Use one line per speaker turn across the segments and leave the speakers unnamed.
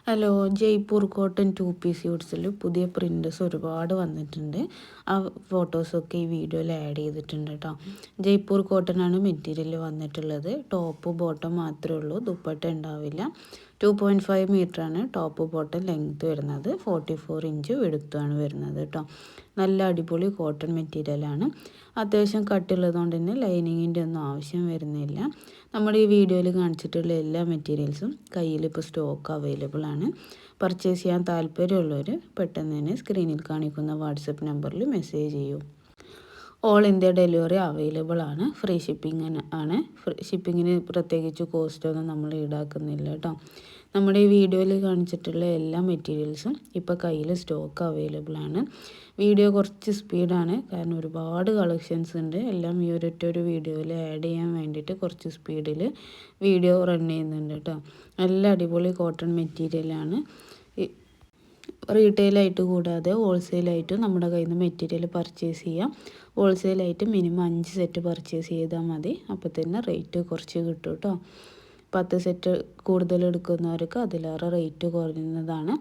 Hello, Jaipur cotton 2 piece സ്യൂട്ട്സിൽ പുതിയ prints ഒരുപാട് വന്നിട്ടുണ്ട്. ആ ഫോട്ടോസൊക്കെ ഈ വീഡിയോയിൽ ആഡ് ചെയ്തിട്ടുണ്ട് കേട്ടോ. ജയ്പൂർ കോട്ടൺ ആണ് മെറ്റീരിയൽ വന്നിട്ടുള്ളത്. ടോപ്പ് ബോട്ടം മാത്രമേ ഉള്ളൂ, ദുപ്പട്ട ഉണ്ടാവില്ല. 2.5 മീറ്ററാണ് ടോപ്പ് ബോട്ടം ലെങ്ത് വരുന്നത്. 44 ഇഞ്ച് വെടുത്തുമാണ് വരുന്നത് കേട്ടോ. നല്ല അടിപൊളി കോട്ടൺ മെറ്റീരിയലാണ്. അത്യാവശ്യം കട്ടുള്ളതുകൊണ്ട് തന്നെ ലൈനിങ്ങിൻ്റെ ഒന്നും ആവശ്യം വരുന്നില്ല. നമ്മുടെ ഈ വീഡിയോയിൽ കാണിച്ചിട്ടുള്ള എല്ലാ മെറ്റീരിയൽസും കയ്യിൽ ഇപ്പോൾ സ്റ്റോക്ക് അവൈലബിൾ ആണ്. പർച്ചേസ് ചെയ്യാൻ താല്പര്യമുള്ളവർ പെട്ടെന്ന് തന്നെ സ്ക്രീനിൽ കാണിക്കുന്ന വാട്സപ്പ് നമ്പറിൽ മെസ്സേജ് ചെയ്യൂ. ഓൾ ഇന്ത്യ ഡെലിവറി അവൈലബിൾ ആണ്. ഫ്രീ ഷിപ്പിംഗ് ആണ്. ഷിപ്പിങ്ങിന് പ്രത്യേകിച്ച് കോസ്റ്റൊന്നും നമ്മൾ ഈടാക്കുന്നില്ല കേട്ടോ. നമ്മുടെ ഈ വീഡിയോയിൽ കാണിച്ചിട്ടുള്ള എല്ലാ മെറ്റീരിയൽസും ഇപ്പോൾ കയ്യിൽ സ്റ്റോക്ക് അവൈലബിൾ ആണ്. വീഡിയോ കുറച്ച് സ്പീഡാണ്, കാരണം ഒരുപാട് കളക്ഷൻസ് ഉണ്ട്. എല്ലാം ഈ ഒരു വീഡിയോയിൽ ആഡ് ചെയ്യാൻ വേണ്ടിയിട്ട് കുറച്ച് സ്പീഡിൽ വീഡിയോ റൺ ചെയ്യുന്നുണ്ട് കേട്ടോ. നല്ല അടിപൊളി കോട്ടൺ മെറ്റീരിയലാണ്. റീറ്റെയിലായിട്ട് കൂടാതെ ഹോൾസെയിലായിട്ടും നമ്മുടെ കയ്യിൽ നിന്ന് മെറ്റീരിയൽ പർച്ചേസ് ചെയ്യാം. ഹോൾസെയിലായിട്ട് മിനിമം 5 സെറ്റ് പർച്ചേസ് ചെയ്താൽ മതി. അപ്പോൾ തന്നെ റേറ്റ് കുറച്ച് കിട്ടും കേട്ടോ. 10 സെറ്റ് കൂടുതൽ എടുക്കുന്നവർക്ക് അതിലേറെ റേറ്റ് കുറഞ്ഞതാണ്.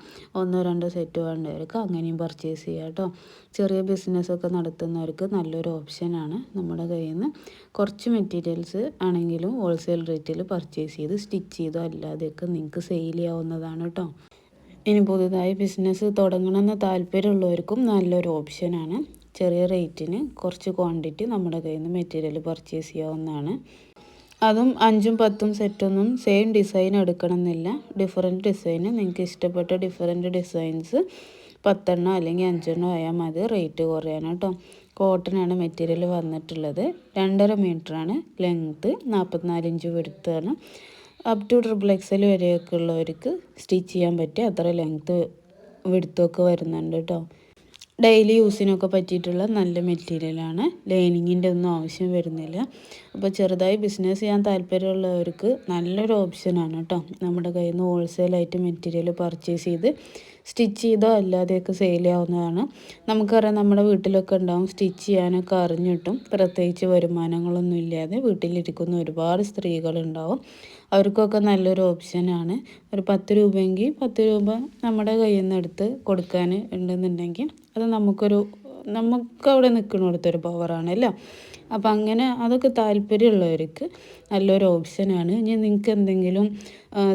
1-2 സെറ്റ് വേണ്ടവർക്ക് അങ്ങനെയും പർച്ചേസ് ചെയ്യാം കേട്ടോ. ചെറിയ ബിസിനസ്സൊക്കെ നടത്തുന്നവർക്ക് നല്ലൊരു ഓപ്ഷനാണ്. നമ്മുടെ കയ്യിൽ നിന്ന് കുറച്ച് മെറ്റീരിയൽസ് ആണെങ്കിലും ഹോൾസെയിൽ റേറ്റിൽ പർച്ചേസ് ചെയ്ത് സ്റ്റിച്ച് ചെയ്തോ അല്ലാതെയൊക്കെ നിങ്ങൾക്ക് സെയിൽ ചെയ്യാവുന്നതാണ് കേട്ടോ. ഇനി പുതുതായി ബിസിനസ് തുടങ്ങണമെന്ന് താല്പര്യമുള്ളവർക്കും നല്ലൊരു ഓപ്ഷനാണ്. ചെറിയ റേറ്റിന് കുറച്ച് ക്വാണ്ടിറ്റി നമ്മുടെ കയ്യിൽ നിന്ന് മെറ്റീരിയൽ പർച്ചേസ് ചെയ്യാവുന്നതാണ്. അതും 5-10 സെറ്റൊന്നും സെയിം ഡിസൈൻ എടുക്കണമെന്നില്ല. ഡിഫറെൻറ്റ് ഡിസൈന് നിങ്ങൾക്ക് ഇഷ്ടപ്പെട്ട ഡിഫറെൻറ്റ് ഡിസൈൻസ് 10 അല്ലെങ്കിൽ 5 ആയാൽ മതി. റേറ്റ് കുറയാനാണ് കേട്ടോ. കോട്ടനാണ് മെറ്റീരിയൽ വന്നിട്ടുള്ളത്. 2.5 മീറ്ററാണ് ലെങ്ത്ത്, 44 ഇഞ്ച് വെടുത്താണ്. അപ് ടു XXL വരെയൊക്കെ ഉള്ളവർക്ക് സ്റ്റിച്ച് ചെയ്യാൻ പറ്റിയ അത്ര ലെങ്ത്ത് വെടുത്തൊക്കെ വരുന്നുണ്ട് കേട്ടോ. ഡെയിലി യൂസിനൊക്കെ പറ്റിയിട്ടുള്ള നല്ല മെറ്റീരിയലാണ്. ലൈനിങ്ങിൻ്റെ ഒന്നും ആവശ്യം വരുന്നില്ല. അപ്പോൾ ചെറുതായി ബിസിനസ് ചെയ്യാൻ താല്പര്യമുള്ളവർക്ക് നല്ലൊരു ഓപ്ഷനാണ് കേട്ടോ. നമ്മുടെ കയ്യിൽ നിന്ന് ഹോൾസെയിലായിട്ട് മെറ്റീരിയൽ പർച്ചേസ് ചെയ്ത് സ്റ്റിച്ച് ചെയ്തോ അല്ലാതെയൊക്കെ സെയിൽ ചെയ്യാവുന്നതാണ്. നമുക്കറിയാം, നമ്മുടെ വീട്ടിലൊക്കെ ഉണ്ടാവും സ്റ്റിച്ച് ചെയ്യാനൊക്കെ അറിഞ്ഞിട്ടും പ്രത്യേകിച്ച് വരുമാനങ്ങളൊന്നും ഇല്ലാതെ വീട്ടിലിരിക്കുന്ന ഒരുപാട് സ്ത്രീകളുണ്ടാവും. അവർക്കൊക്കെ നല്ലൊരു ഓപ്ഷനാണ്. ഒരു 10 രൂപയെങ്കിൽ 10 രൂപ നമ്മുടെ കയ്യിൽ നിന്ന് എടുത്ത് കൊടുക്കാൻ ഉണ്ടെന്നുണ്ടെങ്കിൽ അത് നമുക്കവിടെ നിൽക്കുന്നിടത്തൊരു പവറാണല്ലോ. അപ്പം അങ്ങനെ അതൊക്കെ താല്പര്യമുള്ളവർക്ക് നല്ലൊരു ഓപ്ഷനാണ്. ഇനി നിങ്ങൾക്ക് എന്തെങ്കിലും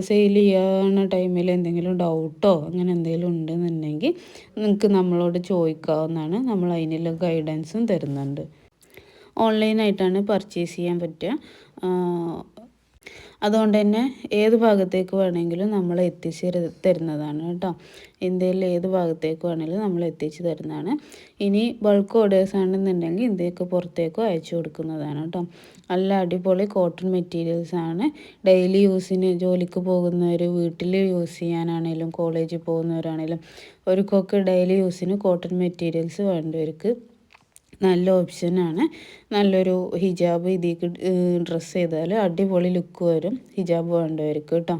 സെയിൽ ചെയ്യുന്ന ടൈമിൽ എന്തെങ്കിലും ഡൗട്ടോ അങ്ങനെ എന്തെങ്കിലും ഉണ്ടെന്നുണ്ടെങ്കിൽ നിങ്ങൾക്ക് നമ്മളോട് ചോദിക്കാവുന്നതാണ്. നമ്മൾ അതിനുള്ള ഗൈഡൻസും തരുന്നുണ്ട്. ഓൺലൈനായിട്ടാണ് പർച്ചേസ് ചെയ്യാൻ പറ്റുക. അതുകൊണ്ട് തന്നെ ഏത് ഭാഗത്തേക്ക് വേണമെങ്കിലും നമ്മൾ എത്തിച്ച് തരുന്നതാണ് കേട്ടോ. ഇന്ത്യയിൽ ഏത് ഭാഗത്തേക്ക് വേണമെങ്കിലും നമ്മൾ എത്തിച്ച് തരുന്നതാണ്. ഇനി ബൾക്ക് ഓർഡേഴ്സ് ആണെന്നുണ്ടെങ്കിൽ ഇന്ത്യക്ക് പുറത്തേക്കും അയച്ചു കൊടുക്കുന്നതാണ് കേട്ടോ. നല്ല അടിപൊളി കോട്ടൺ മെറ്റീരിയൽസാണ്. ഡെയിലി യൂസിന് ജോലിക്ക് പോകുന്നവർ, വീട്ടിൽ യൂസ് ചെയ്യാനാണെങ്കിലും കോളേജിൽ പോകുന്നവരാണെങ്കിലും അവർക്കൊക്കെ ഡെയിലി യൂസിന് കോട്ടൺ മെറ്റീരിയൽസ് വേണ്ടവർക്ക് നല്ല ഓപ്ഷനാണ്. നല്ലൊരു ഹിജാബ് ഇതിലേക്ക് ഡ്രസ്സ് ചെയ്താൽ അടിപൊളി ലുക്ക് വരും ഹിജാബ് വേണ്ടവർക്ക് കേട്ടോ.